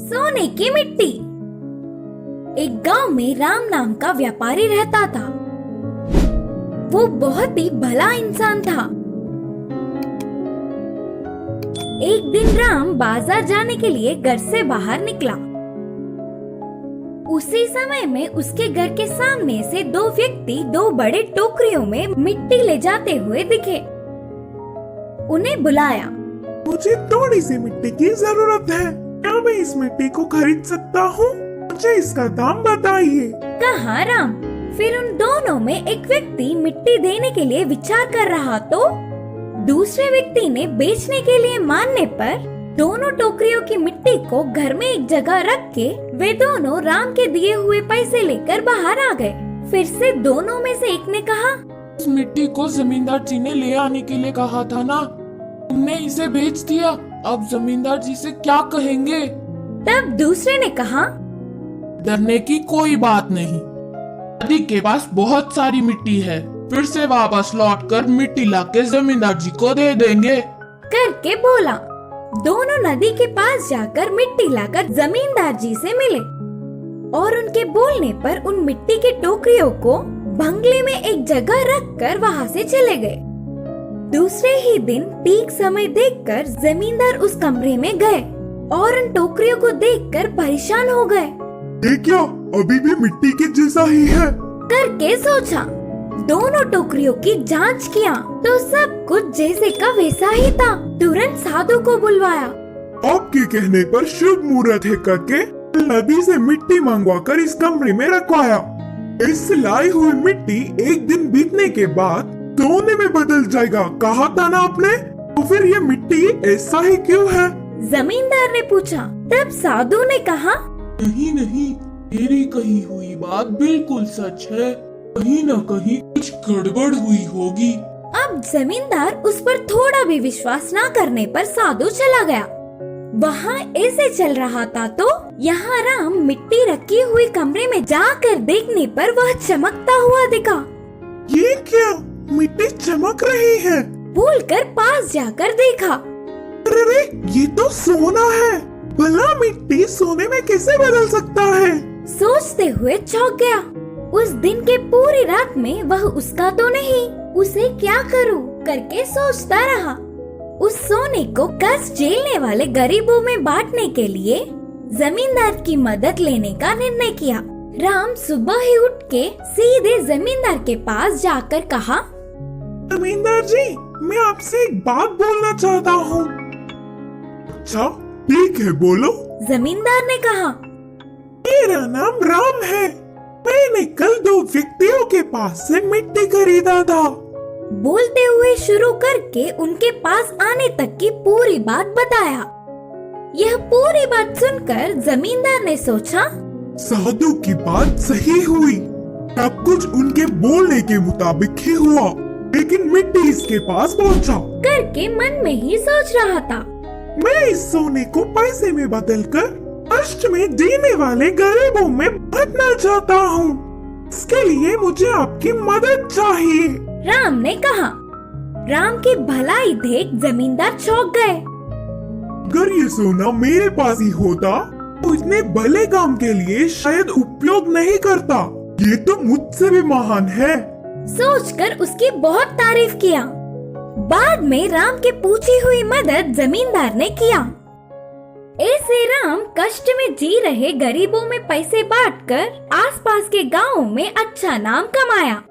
सोने की मिट्टी। एक गांव में राम नाम का व्यापारी रहता था। वो बहुत ही भला इंसान था। एक दिन राम बाजार जाने के लिए घर से बाहर निकला। उसी समय में उसके घर के सामने से दो व्यक्ति दो बड़े टोकरियों में मिट्टी ले जाते हुए दिखे। उन्हें बुलाया। मुझे थोड़ी सी मिट्टी की जरूरत है, क्या मैं इस मिट्टी को खरीद सकता हूँ? मुझे इसका दाम बताइए, कहा राम। फिर उन दोनों में एक व्यक्ति मिट्टी देने के लिए विचार कर रहा तो दूसरे व्यक्ति ने बेचने के लिए मानने पर दोनों टोकरियों की मिट्टी को घर में एक जगह रख के वे दोनों राम के दिए हुए पैसे लेकर बाहर आ गए। फिर से दोनों में से एक ने कहा, इस मिट्टी को जमींदार जी ने ले आने के लिए कहा था ना, तुमने इसे बेच दिया। अब जमींदार जी से क्या कहेंगे? तब दूसरे ने कहा, डरने की कोई बात नहीं, नदी के पास बहुत सारी मिट्टी है, फिर से वापस लौटकर मिट्टी लाके जमींदार जी को दे देंगे। करके बोला। दोनों नदी के पास जाकर मिट्टी लाकर जमींदार जी से मिले और उनके बोलने पर उन मिट्टी की टोकरियों को बंगले में एक जगह रखकर वहाँ से चले गए। दूसरे ही दिन ठीक समय देखकर जमींदार उस कमरे में गए और उन टोकरियों को देखकर परेशान हो गए। ये क्या अभी भी मिट्टी के जैसा ही है? करके सोचा। दोनों टोकरियों की जांच किया तो सब कुछ जैसे का वैसा ही था। तुरंत साधु को बुलवाया। आपके कहने पर शुभ मुहूर्त है करके नदी से मिट्टी मंगवाकर इस कमरे में रखवाया। इस लाई हुई मिट्टी एक दिन बीतने के बाद सोने में बदल जाएगा, कहा था ना आपने? तो फिर ये मिट्टी ऐसा ही क्यों है? जमींदार ने पूछा। तब साधु ने कहा, नहीं नहीं, तेरी कही हुई बात बिल्कुल सच है, कहीं न कहीं कुछ गड़बड़ हुई होगी। अब जमींदार उस पर थोड़ा भी विश्वास न करने पर साधु चला गया। वहाँ ऐसे चल रहा था तो यहाँ राम मिट्टी रखी हुई कमरे में जाकर देखने पर वह चमकता हुआ दिखा। ये क्या मिट्टी चमक रही है? बोलकर पास जाकर देखा। अरे ये तो सोना है। भला मिट्टी सोने में कैसे बदल सकता है? सोचते हुए चौंक गया। उस दिन के पूरी रात में वह उसका तो नहीं, उसे क्या करूं करके सोचता रहा। उस सोने को कष्ट झेलने वाले गरीबों में बांटने के लिए जमींदार की मदद लेने का निर्णय किया। राम सुबह ही उठ के सीधे जमींदार के पास जाकर कहा, जमींदार जी, मैं आपसे एक बात बोलना चाहता हूँ। अच्छा ठीक है, बोलो। जमींदार ने कहा, मेरा नाम राम है। मैंने कल दो व्यक्तियों के पास से मिट्टी खरीदा था। बोलते हुए शुरू करके उनके पास आने तक की पूरी बात बताया। यह पूरी बात सुनकर जमींदार ने सोचा, साधु की बात सही हुई, सब कुछ उनके बोलने के मुताबिक ही हुआ, लेकिन मिट्टी इसके पास पहुंचा। करके मन में ही सोच रहा था, मैं इस सोने को पैसे में बदलकर कष्ट में जीने वाले गरीबों में बांटना चाहता हूँ। इसके लिए मुझे आपकी मदद चाहिए। राम ने कहा। राम की भलाई देख जमींदार चौंक गए। अगर ये सोना मेरे पास ही होता तो इतने भले काम के लिए शायद उपयोग नहीं करता। ये तो मुझसे भी महान है। सोचकर उसकी बहुत तारीफ किया। बाद में राम की पूछी हुई मदद जमींदार ने किया। ऐसे राम कष्ट में जी रहे गरीबों में पैसे बांटकर आसपास के गांवों में अच्छा नाम कमाया।